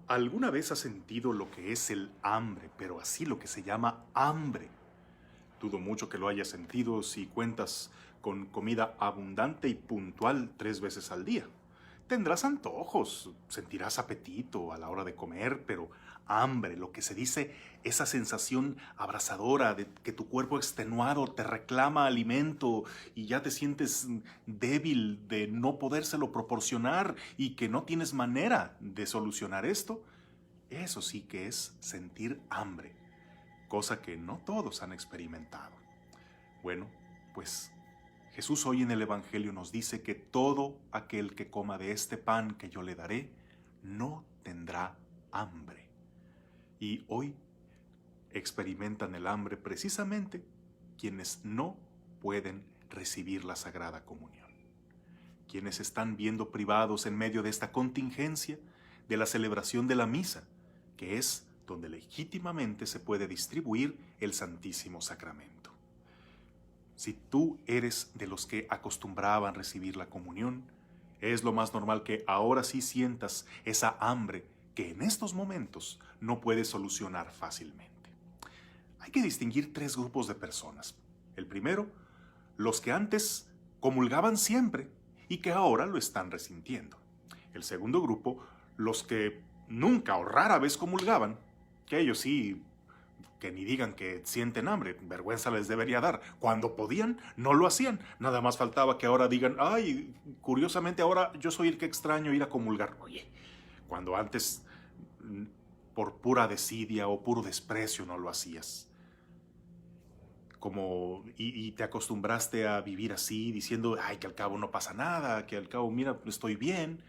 ¿Alguna vez has sentido lo que es el hambre, pero así lo que se llama hambre? Dudo mucho que lo hayas sentido si cuentas con comida abundante y puntual 3 veces al día. Tendrás antojos, sentirás apetito a la hora de comer, pero hambre, lo que se dice, esa sensación abrasadora de que tu cuerpo extenuado te reclama alimento y ya te sientes débil de no podérselo proporcionar y que no tienes manera de solucionar esto, eso sí que es sentir hambre, cosa que no todos han experimentado. Bueno, pues Jesús hoy en el Evangelio nos dice que todo aquel que coma de este pan que yo le daré, no tendrá hambre. Y hoy experimentan el hambre precisamente quienes no pueden recibir la Sagrada Comunión, quienes están viendo privados en medio de esta contingencia de la celebración de la misa, que es donde legítimamente se puede distribuir el Santísimo Sacramento. Si tú eres de los que acostumbraban recibir la comunión, es lo más normal que ahora sí sientas esa hambre que en estos momentos no puedes solucionar fácilmente. Hay que distinguir tres grupos de personas. El primero, los que antes comulgaban siempre y que ahora lo están resintiendo. El segundo grupo, los que nunca o rara vez comulgaban, que ellos sí, que ni digan que sienten hambre, vergüenza les debería dar. Cuando podían, no lo hacían. Nada más faltaba que ahora digan, ay, curiosamente ahora yo soy el que extraño ir a comulgar. Oye, cuando antes por pura desidia o puro desprecio no lo hacías. Y te acostumbraste a vivir así, diciendo, ay, que al cabo no pasa nada, que al cabo, mira, estoy bien.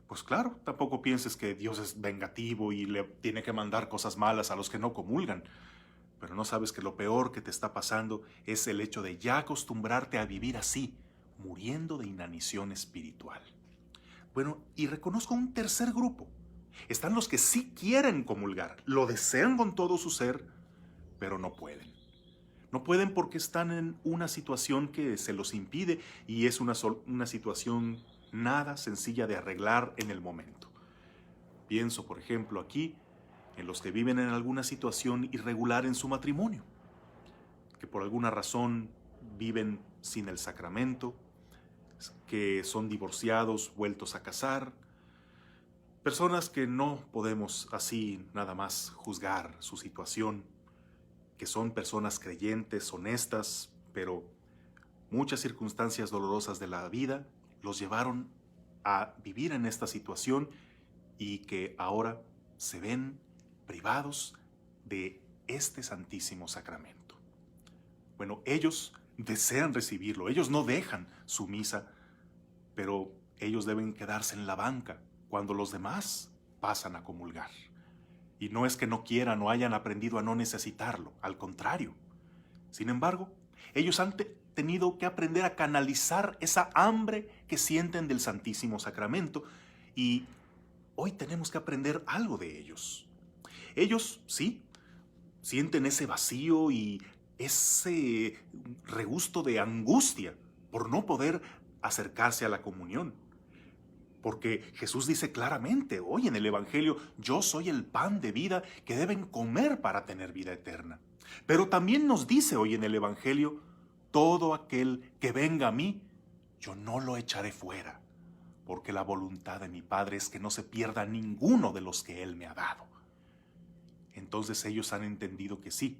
Pues claro, tampoco pienses que Dios es vengativo y le tiene que mandar cosas malas a los que no comulgan. Pero no sabes que lo peor que te está pasando es el hecho de ya acostumbrarte a vivir así, muriendo de inanición espiritual. Bueno, y reconozco un tercer grupo. Están los que sí quieren comulgar, lo desean con todo su ser, pero no pueden. No pueden porque están en una situación que se los impide y es una situación nada sencilla de arreglar en el momento. Pienso, por ejemplo, aquí en los que viven en alguna situación irregular en su matrimonio, que por alguna razón viven sin el sacramento, que son divorciados, vueltos a casar, personas que no podemos así nada más juzgar su situación, que son personas creyentes, honestas, pero muchas circunstancias dolorosas de la vida los llevaron a vivir en esta situación y que ahora se ven privados de este Santísimo Sacramento. Bueno, ellos desean recibirlo, ellos no dejan su misa, pero ellos deben quedarse en la banca cuando los demás pasan a comulgar. Y no es que no quieran o hayan aprendido a no necesitarlo, al contrario. Sin embargo, ellos han tenido que aprender a canalizar esa hambre que sienten del Santísimo Sacramento y hoy tenemos que aprender algo de ellos. Ellos, sí, sienten ese vacío y ese regusto de angustia por no poder acercarse a la comunión. Porque Jesús dice claramente hoy en el Evangelio, yo soy el pan de vida que deben comer para tener vida eterna. Pero también nos dice hoy en el Evangelio, todo aquel que venga a mí, yo no lo echaré fuera, porque la voluntad de mi Padre es que no se pierda ninguno de los que Él me ha dado. Entonces ellos han entendido que sí,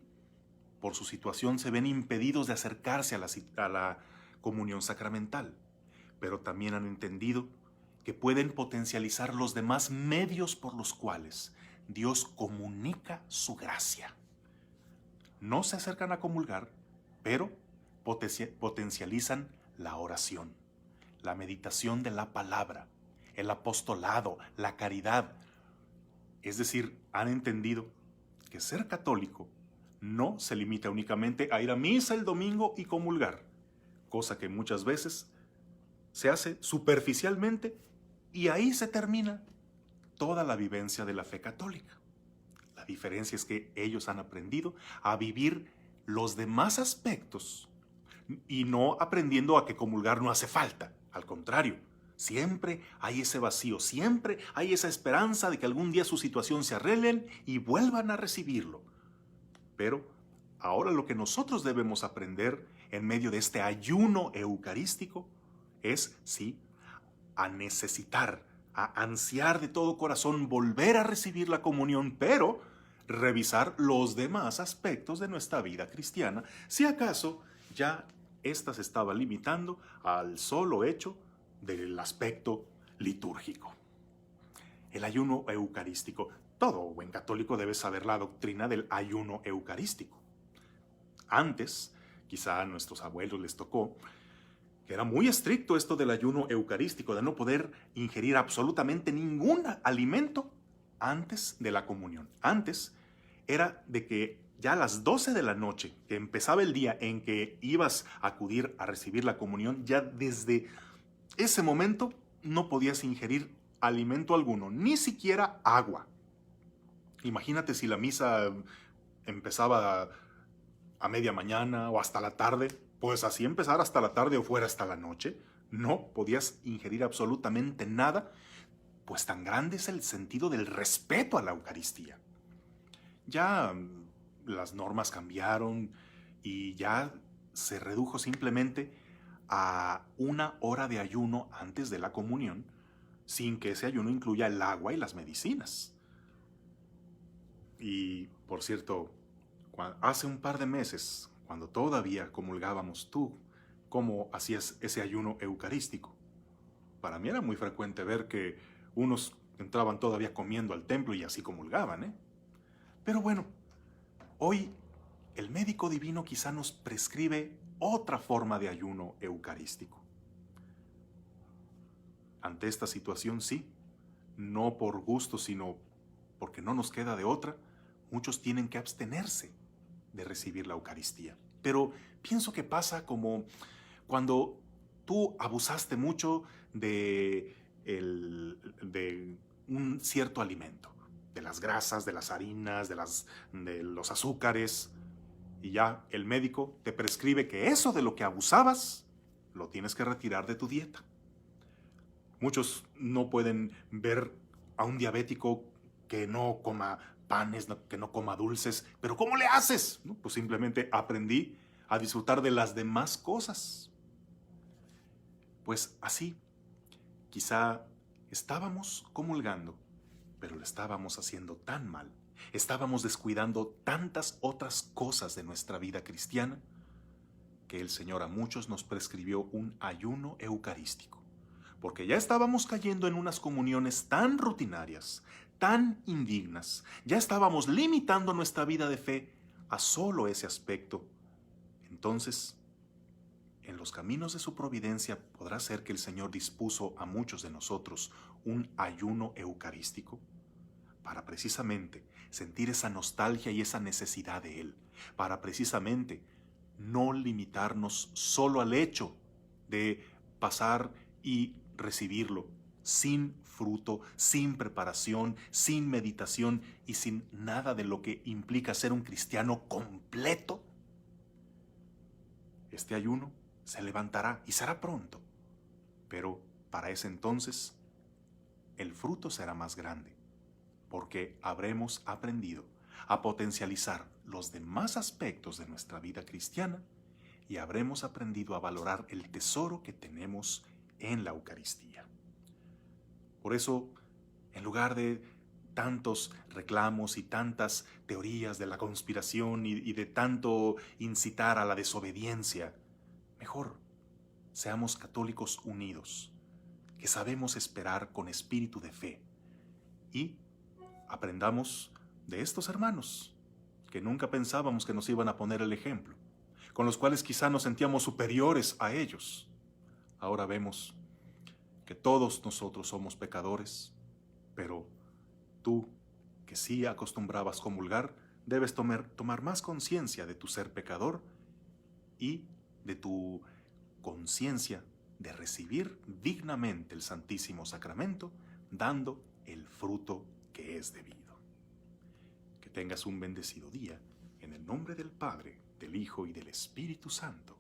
por su situación se ven impedidos de acercarse a la comunión sacramental, pero también han entendido que pueden potencializar los demás medios por los cuales Dios comunica su gracia. No se acercan a comulgar, pero potencializan la oración, la meditación de la palabra, el apostolado, la caridad. Es decir, han entendido que ser católico no se limita únicamente a ir a misa el domingo y comulgar, cosa que muchas veces se hace superficialmente y ahí se termina toda la vivencia de la fe católica. La diferencia es que ellos han aprendido a vivir los demás aspectos y no aprendiendo a que comulgar no hace falta, al contrario, Siempre hay ese vacío, siempre hay esa esperanza de que algún día su situación se arreglen y vuelvan a recibirlo. Pero ahora lo que nosotros debemos aprender en medio de este ayuno eucarístico es, sí, a necesitar, a ansiar de todo corazón volver a recibir la comunión, pero revisar los demás aspectos de nuestra vida cristiana, si acaso ya ésta se estaba limitando al solo hecho del aspecto litúrgico. El ayuno eucarístico. Todo buen católico debe saber la doctrina del ayuno eucarístico. Antes, quizá a nuestros abuelos les tocó, que era muy estricto esto del ayuno eucarístico, de no poder ingerir absolutamente ningún alimento antes de la comunión. Antes era de que ya a las 12 de la noche, que empezaba el día en que ibas a acudir a recibir la comunión, ya desde ese momento no podías ingerir alimento alguno, ni siquiera agua. Imagínate si la misa empezaba a media mañana o hasta la tarde, pues así empezar hasta la tarde o fuera hasta la noche. No podías ingerir absolutamente nada, pues tan grande es el sentido del respeto a la Eucaristía. Ya las normas cambiaron y ya se redujo simplemente a 1 hora de ayuno antes de la comunión, sin que ese ayuno incluya el agua y las medicinas. Y, por cierto, hace un par de meses, cuando todavía comulgábamos, ¿tú cómo hacías ese ayuno eucarístico? Para mí era muy frecuente ver que unos entraban todavía comiendo al templo y así comulgaban, ¿eh? Pero bueno, hoy el médico divino quizá nos prescribe otra forma de ayuno eucarístico. Ante esta situación, sí, no por gusto, sino porque no nos queda de otra, muchos tienen que abstenerse de recibir la Eucaristía. Pero pienso que pasa como cuando tú abusaste mucho de un cierto alimento, de las grasas, de las harinas, de los azúcares, y ya el médico te prescribe que eso de lo que abusabas lo tienes que retirar de tu dieta. Muchos no pueden ver a un diabético que no coma panes, que no coma dulces, pero ¿cómo le haces? No, pues simplemente aprendí a disfrutar de las demás cosas. Pues así, quizá estábamos comulgando, pero lo estábamos haciendo tan mal, estábamos descuidando tantas otras cosas de nuestra vida cristiana, que el Señor a muchos nos prescribió un ayuno eucarístico, porque ya estábamos cayendo en unas comuniones tan rutinarias, tan indignas, ya estábamos limitando nuestra vida de fe a solo ese aspecto. Entonces, en los caminos de su providencia podrá ser que el Señor dispuso a muchos de nosotros un ayuno eucarístico para precisamente sentir esa nostalgia y esa necesidad de Él, para precisamente no limitarnos solo al hecho de pasar y recibirlo sin fruto, sin preparación, sin meditación y sin nada de lo que implica ser un cristiano completo. Este ayuno se levantará y será pronto, pero para ese entonces el fruto será más grande, porque habremos aprendido a potencializar los demás aspectos de nuestra vida cristiana y habremos aprendido a valorar el tesoro que tenemos en la Eucaristía. Por eso, en lugar de tantos reclamos y tantas teorías de la conspiración y de tanto incitar a la desobediencia, mejor seamos católicos unidos, que sabemos esperar con espíritu de fe y aprendamos de estos hermanos que nunca pensábamos que nos iban a poner el ejemplo, con los cuales quizá nos sentíamos superiores a ellos. Ahora vemos que todos nosotros somos pecadores, pero tú, que sí acostumbrabas comulgar, debes tomar más conciencia de tu ser pecador y de tu conciencia de recibir dignamente el Santísimo Sacramento, dando el fruto que es debido. Que tengas un bendecido día, en el nombre del Padre, del Hijo y del Espíritu Santo.